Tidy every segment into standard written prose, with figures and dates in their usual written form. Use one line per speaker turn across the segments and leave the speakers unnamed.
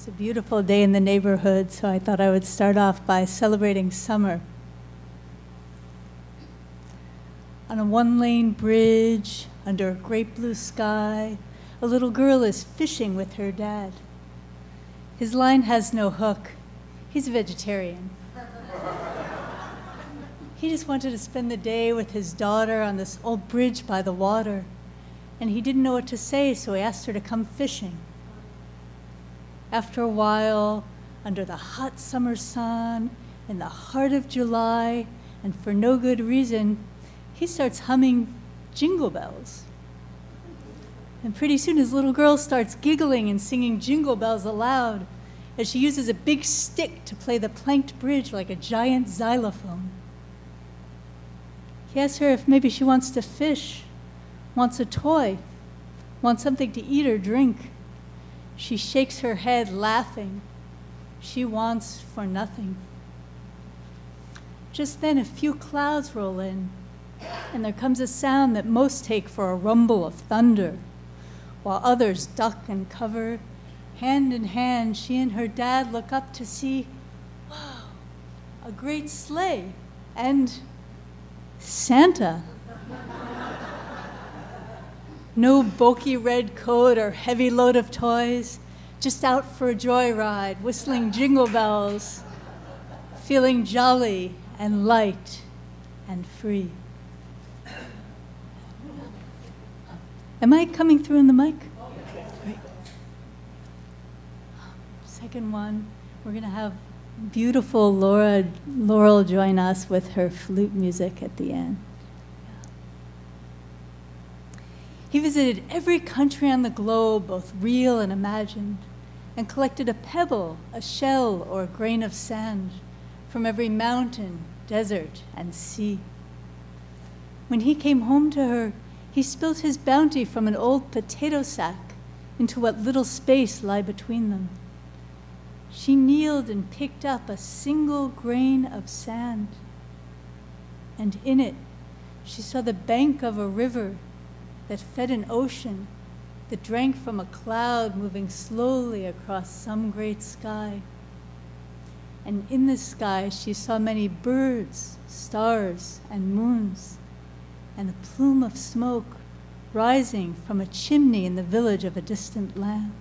It's a beautiful day in the neighborhood, so I thought I would start off by celebrating summer. On a one-lane bridge, under a great blue sky, a little girl is fishing with her dad. His line has no hook. He's a vegetarian. He just wanted to spend the day with his daughter on this old bridge by the water, and he didn't know what to say, so he asked her to come fishing. After a while, under the hot summer sun, in the heart of July, and for no good reason, he starts humming Jingle Bells. And pretty soon his little girl starts giggling and singing Jingle Bells aloud as she uses a big stick to play the planked bridge like a giant xylophone. He asks her if maybe she wants to fish, wants a toy, wants something to eat or drink. She shakes her head, laughing. She wants for nothing. Just then, a few clouds roll in, and there comes a sound that most take for a rumble of thunder, while others duck and cover. Hand in hand, she and her dad look up to see, wow, a great sleigh and Santa. No bulky red coat or heavy load of toys, just out for a joyride, whistling jingle bells, feeling jolly and light and free. Am I coming through in the mic? Great. Second one, we're going to have beautiful Laurel join us with her flute music at the end. He visited every country on the globe, both real and imagined, and collected a pebble, a shell, or a grain of sand from every mountain, desert, and sea. When he came home to her, he spilt his bounty from an old potato sack into what little space lay between them. She kneeled and picked up a single grain of sand, and in it she saw the bank of a river that fed an ocean that drank from a cloud moving slowly across some great sky. And in the sky, she saw many birds, stars, and moons, and a plume of smoke rising from a chimney in the village of a distant land.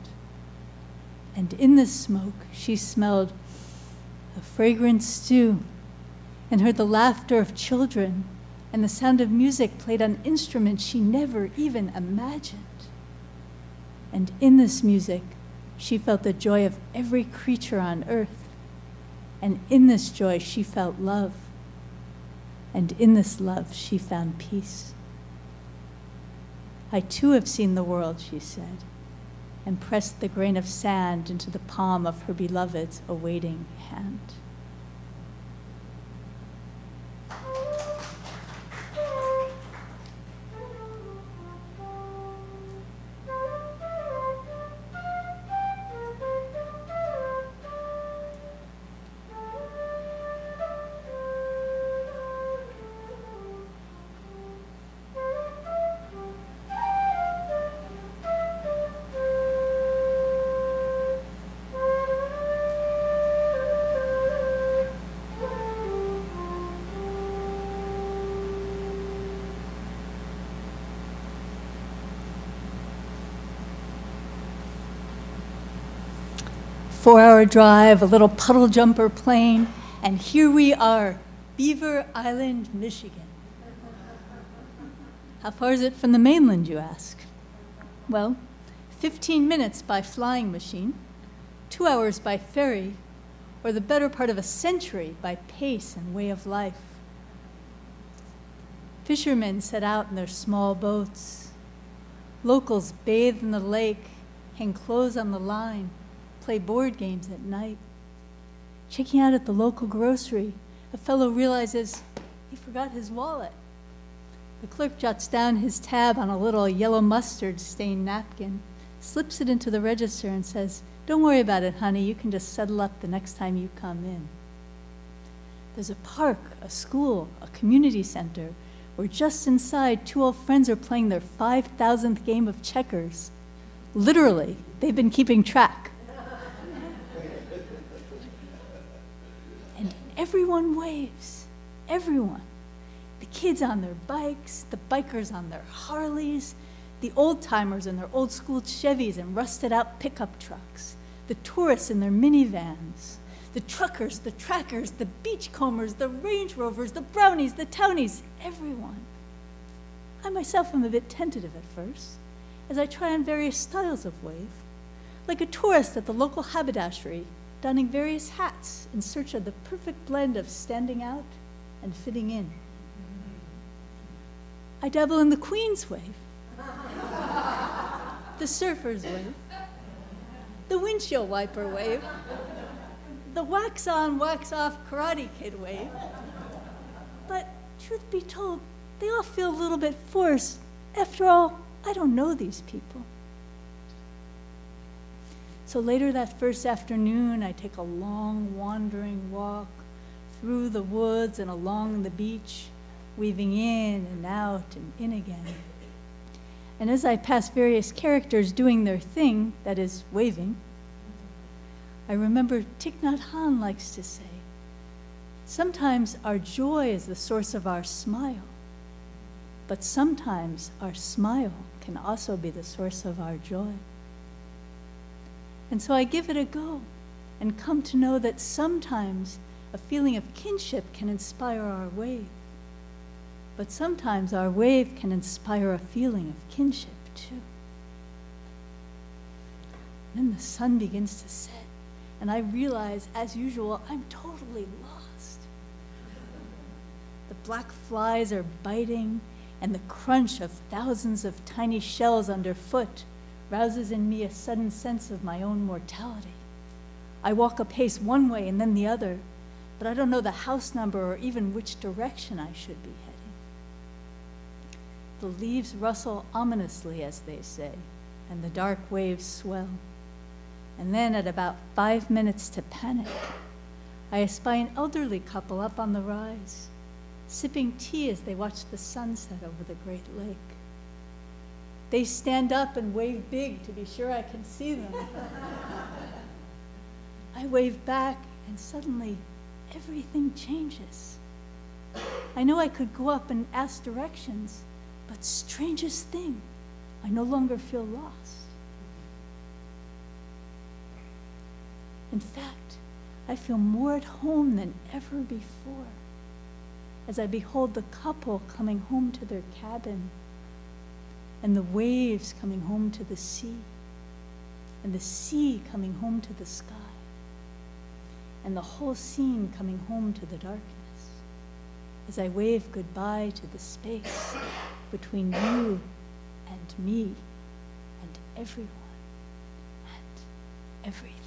And in the smoke, she smelled a fragrant stew and heard the laughter of children and the sound of music played on instruments she never even imagined. And in this music, she felt the joy of every creature on earth. And in this joy, she felt love. And in this love, she found peace. I too have seen the world, she said, and pressed the grain of sand into the palm of her beloved's awaiting hand. Four-hour drive, a little puddle jumper plane, and here we are, Beaver Island, Michigan. How far is it from the mainland, you ask? Well, 15 minutes by flying machine, 2 hours by ferry, or the better part of a century by pace and way of life. Fishermen set out in their small boats. Locals bathe in the lake, hang clothes on the line, play board games at night. Checking out at the local grocery, a fellow realizes he forgot his wallet. The clerk jots down his tab on a little yellow mustard-stained napkin, slips it into the register and says, "Don't worry about it, honey, you can just settle up the next time you come in." There's a park, a school, a community center, where just inside, two old friends are playing their 5,000th game of checkers. Literally, they've been keeping track. everyone waves. Everyone. The kids on their bikes, the bikers on their Harleys, the old-timers in their old-school Chevys and rusted-out pickup trucks, the tourists in their minivans, the truckers, the trackers, the beachcombers, the Range Rovers, the brownies, the townies, everyone. I myself am a bit tentative at first, as I try on various styles of wave, like a tourist at the local haberdashery, donning various hats in search of the perfect blend of standing out and fitting in. I dabble in the Queen's wave, the surfer's wave, the windshield wiper wave, the wax-on, wax-off Karate Kid wave. But truth be told, they all feel a little bit forced. After all, I don't know these people. So later that first afternoon, I take a long wandering walk through the woods and along the beach, weaving in and out and in again. And as I pass various characters doing their thing, that is, waving, I remember Thich Nhat Hanh likes to say, sometimes our joy is the source of our smile, but sometimes our smile can also be the source of our joy. And so I give it a go and come to know that sometimes a feeling of kinship can inspire our wave, but sometimes our wave can inspire a feeling of kinship too. Then the sun begins to set, and I realize, as usual, I'm totally lost. The black flies are biting, and the crunch of thousands of tiny shells underfoot rouses in me a sudden sense of my own mortality. I walk a pace one way and then the other, but I don't know the house number or even which direction I should be heading. The leaves rustle ominously, as they say, and the dark waves swell. And then at about 5 minutes to panic, I espy an elderly couple up on the rise, sipping tea as they watch the sunset over the Great Lake. They stand up and wave big to be sure I can see them. I wave back, and suddenly everything changes. I know I could go up and ask directions, but strangest thing, I no longer feel lost. In fact, I feel more at home than ever before as I behold the couple coming home to their cabin, and the waves coming home to the sea, and the sea coming home to the sky, and the whole scene coming home to the darkness, as I wave goodbye to the space between you and me and everyone and everything.